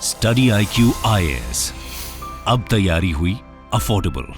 Study IQ IAS, अब तैयारी हुई अफोर्डेबल।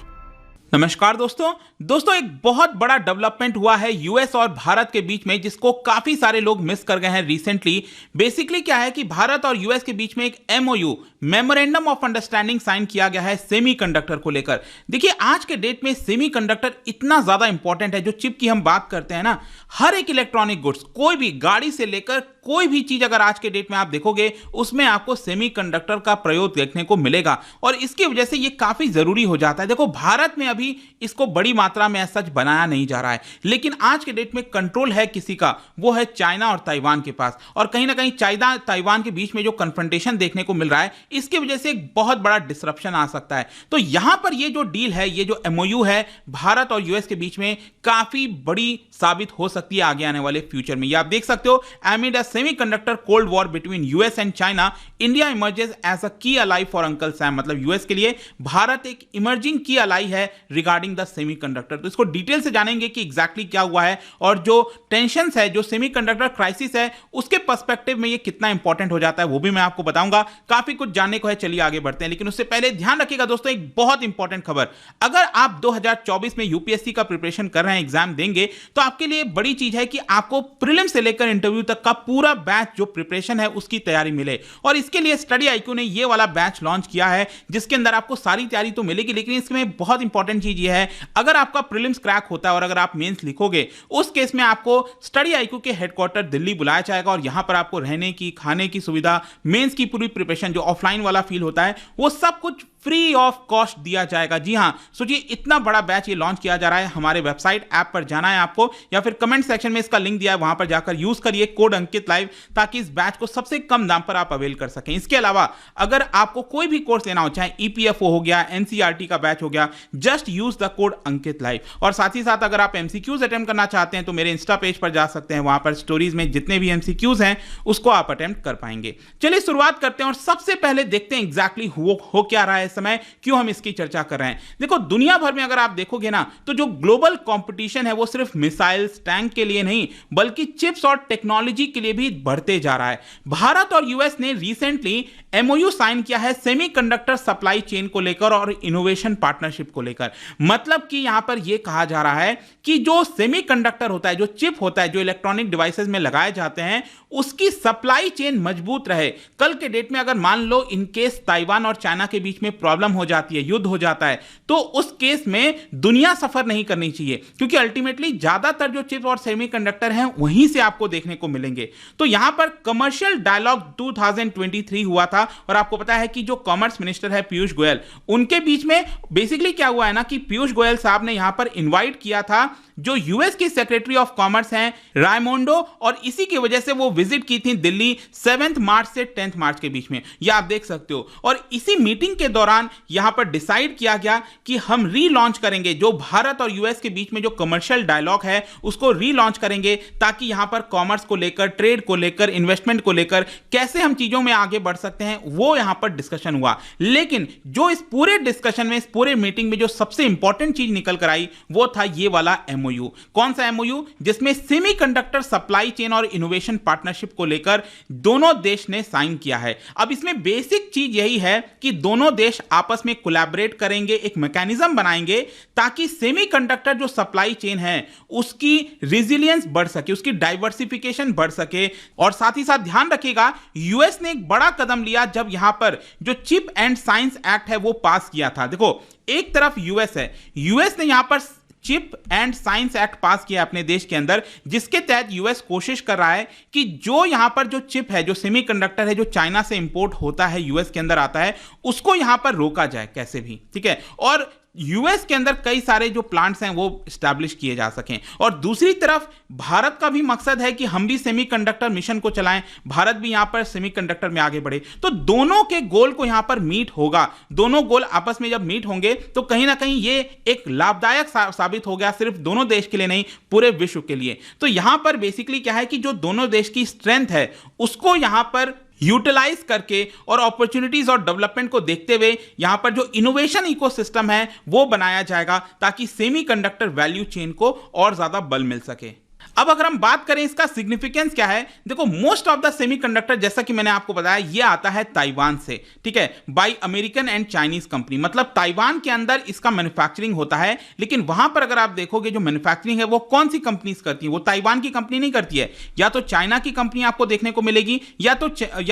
नमस्कार दोस्तों एक बहुत बड़ा डेवलपमेंट हुआ है यूएस और भारत के बीच में, जिसको काफी सारे लोग मिस कर गए हैं रिसेंटली। बेसिकली क्या है कि भारत और यूएस के बीच में एक MOU memorandum of understanding sign किया गया है सेमीकंडक्टर को लेकर। देखिए आज के डेट में सेमीकंडक्टर इतना ज्यादा इंपॉर्टेंट है, जो चिप की हम बात करते हैं ना, हर एक इलेक्ट्रॉनिक गुड्स, कोई भी गाड़ी से लेकर कोई भी चीज अगर आज के डेट में आप देखोगे उसमें आपको सेमीकंडक्टर का प्रयोग देखने को मिलेगा, और इसकी वजह से ये काफी जरूरी हो जाता है। देखो भारत में अभी इसको बड़ी मात्रा में सच बनाया नहीं जा रहा है, लेकिन आज के डेट में कंट्रोल है किसी का, वो है चाइना और ताइवान के पास। और कहीं ना कहीं चाइना ताइवान के बीच में जो कन्फ्रंटेशन देखने को मिल रहा है, इसकी वजह से एक बहुत बड़ा डिसरप्शन आ सकता है। तो यहां पर ये जो डील है, ये जो MOU है भारत और यूएस के बीच में, काफी बड़ी साबित हो सकती है आगे आने वाले फ्यूचर में। ये आप देख सकते हो, amid a semiconductor cold war between US and China, India emerges as a key ally for Uncle Sam. मतलब यूएस के लिए भारत एक इमर्जिंग की अलाई है रिगार्डिंग द सेमीकंडक्टर। तो इसको डिटेल से जानेंगे कि एग्जैक्टली क्या हुआ है, और जो टेंशंस है, जो सेमीकंडक्टर क्राइसिस है, उसके पर्सपेक्टिव में ये कितना इंपॉर्टेंट हो जाता है, वो भी मैं आपको बताऊंगा। काफी कुछ जानने को है, चलिए आगे बढ़ते हैं। लेकिन उससे पहले ध्यान रखिएगा दोस्तों, एक बहुत इंपॉर्टेंट खबर। अगर आप 2024 में यूपीएससी का प्रिपरेशन कर रहे हैं, एग्जाम देंगे, तो आपके लिए बड़ी चीज है कि आपको प्रीलिम से लेकर इंटरव्यू तक का पूरा बैच जो प्रिपरेशन है उसकी तैयारी मिले। और इसके लिए स्टडी IQ ने ये वाला बैच लॉन्च किया है, जिसके अंदर आपको सारी तैयारी तो मिलेगी, लेकिन इसमें बहुत इंपॉर्टेंट चीज ये है, अगर आपका प्रीलिम्स क्रैक होता है और अगर आप मेंस लिखोगे, उस केस में आपको स्टडी IQ के हेडक्वार्टर दिल्ली बुलाया जाएगा, और यहां पर आपको रहने की, खाने की सुविधा, मेंस की पूरी प्रिपरेशन, जो ऑफलाइन वाला फील होता है, वो सब कुछ फ्री ऑफ कॉस्ट दिया जाएगा। जी हां, सोचिए इतना बड़ा बैच ये लॉन्च किया जा रहा है। हमारे वेबसाइट ऐप पर जाना है आपको, या फिर कमेंट सेक्शन में इसका लिंक दिया है, वहां पर जाकर यूज करिए कोड अंकित लाइव, ताकि इस बैच को सबसे कम दाम पर आप अवेल कर सकें। इसके अलावा अगर आपको कोई भी कोर्स लेना हो, चाहे EPFO हो गया, NCERT का बैच हो गया, just use the code Ankit live. और साथ ही साथ अगर आप MCQs अटेम्प्ट करना चाहते हैं तो मेरे इंस्टा पेज पर जा सकते हैं, वहां पर स्टोरीज में जितने भी MCQs हैं उसको आप अटेम्प्ट कर पाएंगे। चलिए शुरुआत करते हैं, और सबसे पहले देखते हैं एग्जैक्टली हो क्या रहा है इस समय, क्यों हम इसकी चर्चा कर रहे हैं। देखो दुनिया भर में अगर आप देखोगे ना, तो जो ग्लोबल कंपटीशन है वो सिर्फ मिसाइल्स, टैंक के लिए नहीं, बल्कि चिप्स और टेक्नोलॉजी के लिए भी बढ़ते जा रहा है। भारत और यूएस ने रिसेंटली MOU साइन किया है सेमीकंडक्टर सप्लाई चेन को लेकर और इनोवेशन पार्टनरशिप को लेकर। मतलब कि यहां पर यह कहा जा रहा है कि जो सेमीकंडक्टर होता है, जो चिप होता है, जो इलेक्ट्रॉनिक डिवाइसेस में लगाए जाते हैं, उसकी सप्लाई चेन मजबूत रहे। कल के डेट में अगर मान लो इन केस ताइवान और चाइना के बीच में प्रॉब्लम हो जाती है, युद्ध हो जाता है, तो उस केस में दुनिया सफर नहीं करनी चाहिए, क्योंकि अल्टीमेटली ज्यादातर जो चिप और सेमीकंडक्टर हैं वहीं से आपको देखने को मिलेंगे। तो यहां पर कमर्शियल डायलॉग 2023 हुआ था, और आपको पता है कि जो कॉमर्स मिनिस्टर है पीयूष गोयल, उनके बीच में बेसिकली क्या हुआ है ना, कि पीयूष गोयल साहब ने यहां पर इनवाइट किया था जो यूएस की सेक्रेटरी ऑफ कॉमर्स हैं रायमोंडो, और इसी की वजह से वो विजिट की थी दिल्ली 7 मार्च से 10 मार्च के बीच में, ये आप देख सकते हो। और इसी मीटिंग के दौरान यहां पर डिसाइड किया गया कि हम रीलॉन्च करेंगे, जो भारत और यूएस के बीच में जो कमर्शियल डायलॉग है उसको रीलॉन्च करेंगे, ताकि यहां पर कॉमर्स को लेकर, ट्रेड को लेकर, इन्वेस्टमेंट को लेकर कैसे हम चीजों में आगे बढ़ सकते हैं, वो यहां पर डिस्कशन हुआ। लेकिन जो इस पूरे डिस्कशन में, इस पूरे मीटिंग में जो सबसे इंपॉर्टेंट चीज निकल कर आई, वो था ये वाला MOU। कौन सा MOU? जिसमें सेमीकंडक्टर सप्लाई चेन और इनोवेशन पार्टनरशिप को लेकर दोनों देश ने साइन किया है। अब इसमें बेसिक चीज यही है कि दोनों देश आपस में कोलैबोरेट करेंगे, एक मैकेनिज्म बनाएंगे, ताकि सेमीकंडक्टर जो सप्लाई चेन है उसकी रेजिलियंस बढ़ सके, उसकी डाइवर्सिफिकेशन बढ़ सके। और साथ ही साथ ध्यान रखिएगा, यूएस ने एक बड़ा कदम लिया जब यहां पर जो चिप एंड साइंस एक्ट है वो पास किया था। देखो एक तरफ यूएस है, यूएस ने यहां पर चिप एंड साइंस एक्ट पास किया अपने देश के अंदर, जिसके तहत यूएस कोशिश कर रहा है कि जो यहां पर जो चिप है, जो सेमीकंडक्टर है, जो चाइना से इंपोर्ट होता है, यूएस के अंदर आता है, उसको यहां पर रोका जाए कैसे भी, ठीक है। और यूएस के अंदर कई सारे जो प्लांट्स हैं वो स्टैब्लिश किए जा सकें। और दूसरी तरफ भारत का भी मकसद है कि हम भी सेमीकंडक्टर मिशन को चलाएं, भारत भी यहां पर सेमीकंडक्टर में आगे बढ़े। तो दोनों के गोल को यहां पर मीट होगा, दोनों गोल आपस में जब मीट होंगे तो कहीं ना कहीं ये एक लाभदायक साबित हो गया, सिर्फ दोनों देश के लिए नहीं, पूरे विश्व के लिए। तो यहां पर बेसिकली क्या है कि जो दोनों देश की स्ट्रेंथ है उसको यहां पर यूटिलाइज करके और अपॉर्चुनिटीज और डेवलपमेंट को देखते हुए यहां पर जो इनोवेशन इकोसिस्टम है वो बनाया जाएगा, ताकि सेमीकंडक्टर वैल्यू चेन को और ज्यादा बल मिल सके। अब अगर हम बात करें इसका सिग्निफिकेंस क्या है, देखो मोस्ट ऑफ द सेमीकंडक्टर जैसा कि मैंने आपको बताया ये आता है ताइवान से, ठीक है, bye American and Chinese company, मतलब ताइवान के अंदर इसका मैन्युफैक्चरिंग होता है। लेकिन वहां पर अगर आप देखोगे जो मैन्युफैक्चरिंग है वो कौन सी कंपनीज करती है, वो ताइवान की कंपनी नहीं करती है, या तो चाइना की कंपनी आपको देखने को मिलेगी या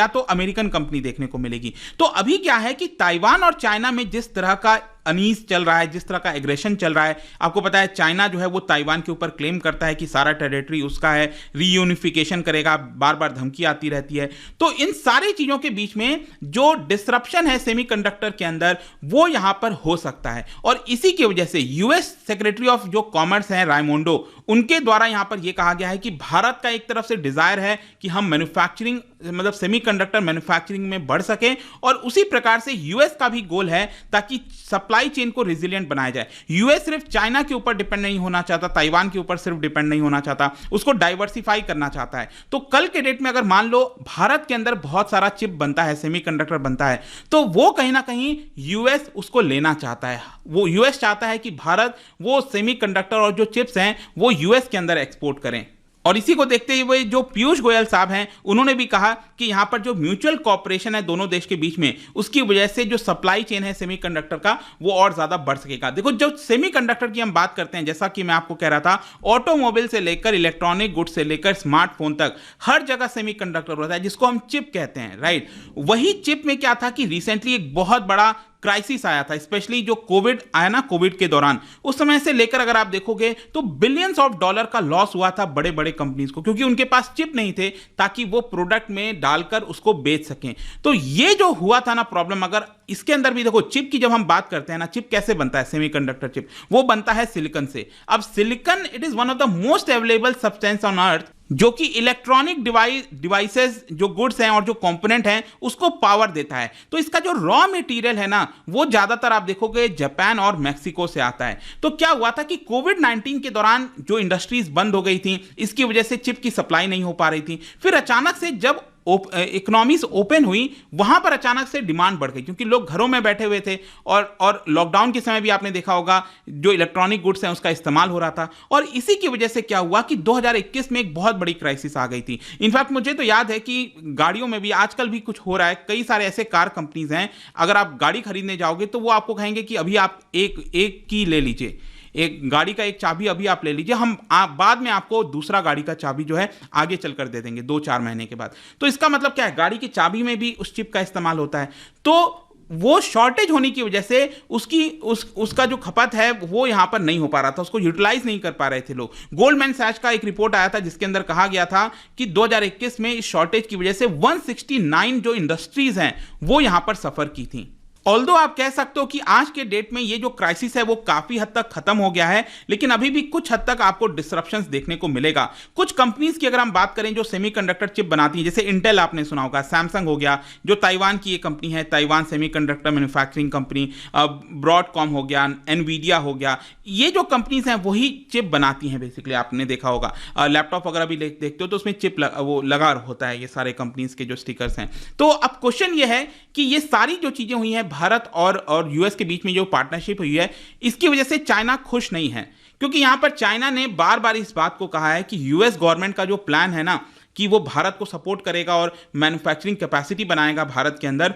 तो अमेरिकन कंपनी देखने को मिलेगी। तो अभी क्या है कि ताइवान और चाइना में जिस तरह का अनीस चल रहा है, जिस तरह का एग्रेशन चल रहा है, आपको पता है चाइना जो है वो ताइवान के ऊपर क्लेम करता है कि सारा टेरिटरी उसका है, रीयूनिफिकेशन करेगा, बार बार धमकी आती रहती है। तो इन सारी चीजों के बीच में जो डिसरप्शन है सेमीकंडक्टर के अंदर वो यहां पर हो सकता है, और इसी की वजह से यूएस सेक्रेटरी ऑफ जो कॉमर्स है रायमोंडो, उनके द्वारा यहां पर यह कहा गया है कि भारत का एक तरफ से डिजायर है कि हम मैन्युफैक्चरिंग मतलब सेमीकंडक्टर मैन्युफैक्चरिंग में बढ़ सके, और उसी प्रकार से यूएस का भी गोल है ताकि सप्लाई चेन को रेजिलिएंट बनाया जाए। यूएस सिर्फ चाइना के ऊपर डिपेंड नहीं होना चाहता, ताइवान के ऊपर सिर्फ डिपेंड नहीं होना चाहता, उसको डाइवर्सिफाई करना चाहता है। तो कल के डेट में अगर मान लो भारत के अंदर बहुत सारा चिप बनता है, सेमीकंडक्टर बनता है, तो वो कहीं ना कहीं यूएस उसको लेना चाहता है। वो यूएस चाहता है कि भारत वो सेमीकंडक्टर और जो चिप्स हैं वो यूएस के अंदर एक्सपोर्ट करें। और इसी को देखते हुए जो पीयूष गोयल साहब हैं उन्होंने भी कहा कि यहां पर जो म्यूचुअल कॉपरेशन है दोनों देश के बीच में, उसकी वजह से जो सप्लाई चेन है सेमीकंडक्टर का वो और ज्यादा बढ़ सकेगा। देखो जब सेमीकंडक्टर की हम बात करते हैं, जैसा कि मैं आपको कह रहा था, ऑटोमोबाइल से लेकर इलेक्ट्रॉनिक गुड्स से लेकर स्मार्टफोन तक हर जगह सेमीकंडक्टर होता है जिसको हम चिप कहते हैं, राइट। वही चिप में क्या था कि रिसेंटली एक बहुत बड़ा क्राइसिस आया था, स्पेशली जो कोविड आया ना, कोविड के दौरान उस समय से लेकर अगर आप देखोगे तो बिलियंस ऑफ डॉलर का लॉस हुआ था बड़े बड़े कंपनीज को, क्योंकि उनके पास चिप नहीं थे ताकि वो प्रोडक्ट में डालकर उसको बेच सकें। तो ये जो हुआ था ना प्रॉब्लम, अगर इसके अंदर भी देखो चिप की जब हम बात करते हैं ना, चिप कैसे बनता है सेमीकंडक्टर चिप, वो बनता है सिलिकॉन से। अब silicon it is one of the most available substance on earth, जो कि इलेक्ट्रॉनिक डिवाइसेस जो गुड्स हैं और जो कंपोनेंट हैं उसको पावर देता है। तो इसका जो रॉ मटेरियल है ना वो ज्यादातर आप देखोगे जापान और मैक्सिको से आता है। तो क्या हुआ था कि कोविड-19 के दौरान जो इंडस्ट्रीज बंद हो गई थी, इसकी वजह से चिप की सप्लाई नहीं हो पा रही थी। फिर अचानक से जब इकोनॉमीज ओपन हुई, वहां पर अचानक से डिमांड बढ़ गई, क्योंकि लोग घरों में बैठे हुए थे और लॉकडाउन के समय भी आपने देखा होगा जो इलेक्ट्रॉनिक गुड्स हैं उसका इस्तेमाल हो रहा था। और इसी की वजह से क्या हुआ कि 2021 में एक बहुत बड़ी क्राइसिस आ गई थी। इनफैक्ट मुझे तो याद है कि गाड़ियों में भी आजकल भी कुछ हो रहा है, कई सारे ऐसे कार कंपनीज हैं, अगर आप गाड़ी खरीदने जाओगे तो वो आपको कहेंगे कि अभी आप एक की ले लीजिए, एक गाड़ी का एक चाबी अभी आप ले लीजिए, हम बाद में आपको दूसरा गाड़ी का चाबी जो है आगे चलकर दे देंगे 2-4 महीने के बाद। तो इसका मतलब क्या है, गाड़ी की चाबी में भी उस चिप का इस्तेमाल होता है। तो वो शॉर्टेज होने की वजह से उसका जो खपत है वो यहां पर नहीं हो पा रहा था, उसको यूटिलाइज नहीं कर पा रहे थे लोग। गोल्डमैन सैच का एक रिपोर्ट आया था जिसके अंदर कहा गया था कि 2021 में इस शॉर्टेज की वजह से 169 जो इंडस्ट्रीज हैं वो यहां पर सफर की थी। ऑल्दो आप कह सकते हो कि आज के डेट में ये जो क्राइसिस है वो काफी हद तक खत्म हो गया है, लेकिन अभी भी कुछ हद तक आपको डिसरप्शंस देखने को मिलेगा। कुछ कंपनीज की अगर हम बात करें जो सेमीकंडक्टर चिप बनाती है, जैसे इंटेल आपने सुना होगा, सैमसंग हो गया जो ताइवान की एक कंपनी है, Taiwan semiconductor manufacturing company, Broadcom हो गया, एनवीडिया हो गया, ये जो कंपनीज हैं वही चिप बनाती हैं बेसिकली। आपने देखा होगा लैपटॉप वगैरह भी देखते हो तो उसमें चिप वो लगा होता है, ये सारे कंपनीज के जो स्टिकर्स हैं। तो अब क्वेश्चन ये है कि ये सारी जो चीजें हुई हैं भारत और यूएस के बीच में जो पार्टनरशिप हुई है, इसकी वजह से चाइना खुश नहीं है, क्योंकि यहां पर चाइना ने बार बार इस बात को कहा है कि यूएस गवर्नमेंट का जो प्लान है ना कि वो भारत को सपोर्ट करेगा और मैन्युफैक्चरिंग कैपेसिटी बनाएगा भारत के अंदर,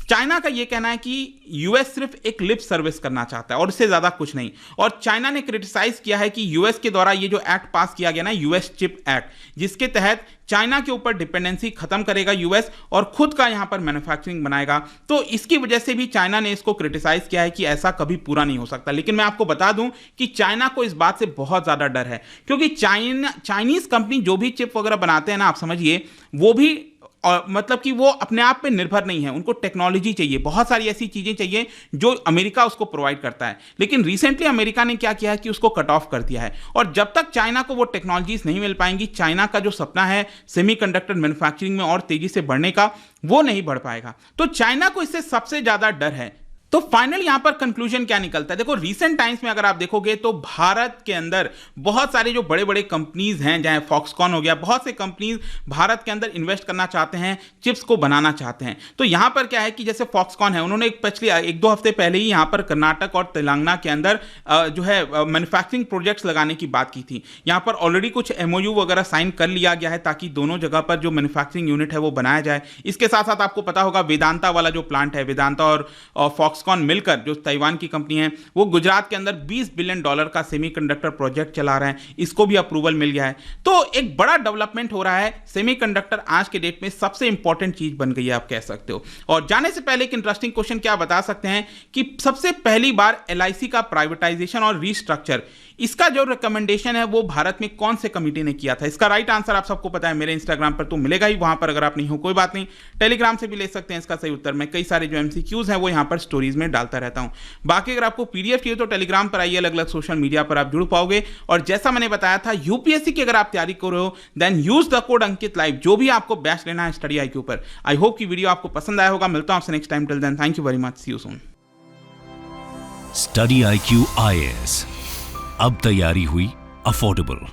चाइना का ये कहना है कि यूएस सिर्फ एक लिप सर्विस करना चाहता है और इससे ज्यादा कुछ नहीं। और चाइना ने क्रिटिसाइज किया है कि यूएस के द्वारा ये जो एक्ट पास किया गया ना, यूएस चिप एक्ट, जिसके तहत चाइना के ऊपर डिपेंडेंसी खत्म करेगा यूएस और खुद का यहां पर मैन्युफैक्चरिंग बनाएगा। तो इसकी वजह से भी चाइना ने इसको क्रिटिसाइज किया है कि ऐसा कभी पूरा नहीं हो सकता। लेकिन मैं आपको बता दूं कि चाइना को इस बात से बहुत ज्यादा डर है, क्योंकि चाइनीज कंपनी जो भी चिप वगैरह बनाते हैं ना, आप समझिए वो भी और मतलब कि वो अपने आप पे निर्भर नहीं है, उनको टेक्नोलॉजी चाहिए, बहुत सारी ऐसी चीजें चाहिए जो अमेरिका उसको प्रोवाइड करता है। लेकिन रिसेंटली अमेरिका ने क्या किया है कि उसको कट ऑफ कर दिया है, और जब तक चाइना को वो टेक्नोलॉजीज नहीं मिल पाएंगी, चाइना का जो सपना है सेमीकंडक्टर मैन्युफैक्चरिंग में और तेजी से बढ़ने का, वो नहीं बढ़ पाएगा। तो चाइना को इससे सबसे ज्यादा डर है। तो फाइनल यहां पर कंक्लूजन क्या निकलता है? देखो, रीसेंट टाइम्स में अगर आप देखोगे तो भारत के अंदर बहुत सारे जो बड़े बड़े कंपनीज हैं, चाहे फॉक्सकॉन हो गया, बहुत से कंपनीज भारत के अंदर इन्वेस्ट करना चाहते हैं, चिप्स को बनाना चाहते हैं। तो यहां पर क्या है कि जैसे फॉक्सकॉन है, उन्होंने पिछले 1-2 हफ्ते पहले ही यहां पर कर्नाटक और तेलंगाना के अंदर जो है मैन्युफैक्चरिंग प्रोजेक्ट्स लगाने की बात की थी। यहां पर ऑलरेडी कुछ MOU वगैरह साइन कर लिया गया है ताकि दोनों जगह पर जो मैन्युफैक्चरिंग यूनिट है वो बनाया जाए। इसके साथ साथ आपको पता होगा वेदांता वाला जो प्लांट है, वेदांता और फॉक्सकॉन मिलकर, जो ताइवान की कंपनी है, वो गुजरात के अंदर $20 बिलियन का सेमीकंडक्टर प्रोजेक्ट चला रहे हैं। इसको भी अप्रूवल मिल गया है। तो एक बड़ा डेवलपमेंट हो रहा है। सेमीकंडक्टर आज के डेट में सबसे इंपॉर्टेंट चीज बन गई है, आप कह सकते हो। और जाने से पहले एक इंटरेस्टिंग क्वेश्चन क्या बता सकते हैं कि सबसे पहली बार LIC का प्राइवेटाइजेशन और रीस्ट्रक्चर, इसका जो रिकमेंडेशन है वो भारत में कौन से कमिटी ने किया था? इसका राइट आंसर आप सबको पता है, मेरे इंस्टाग्राम पर तो मिलेगा ही, वहां पर अगर आप नहीं हो कोई बात नहीं, टेलीग्राम से भी ले सकते हैं इसका सही उत्तर। मैं कई सारे जो MCQs हैं वो यहां पर स्टोरीज में डालता रहता हूं। बाकी अगर आपको PDF चाहिए तो टेलीग्राम पर आइए, अलग अलग सोशल मीडिया पर आप जुड़ पाओगे। और जैसा मैंने बताया था, UPSC की अगर आप तैयारी कर रहे हो, then use the code Ankit live, जो भी आपको बैच लेना है स्टडी IQ पर। आई होप कि वीडियो आपको पसंद आया होगा। मिलता हूं आपसे next time. Till then, thank you very much, see you soon. Study IQ IAS, अब तैयारी हुई अफोर्डेबल।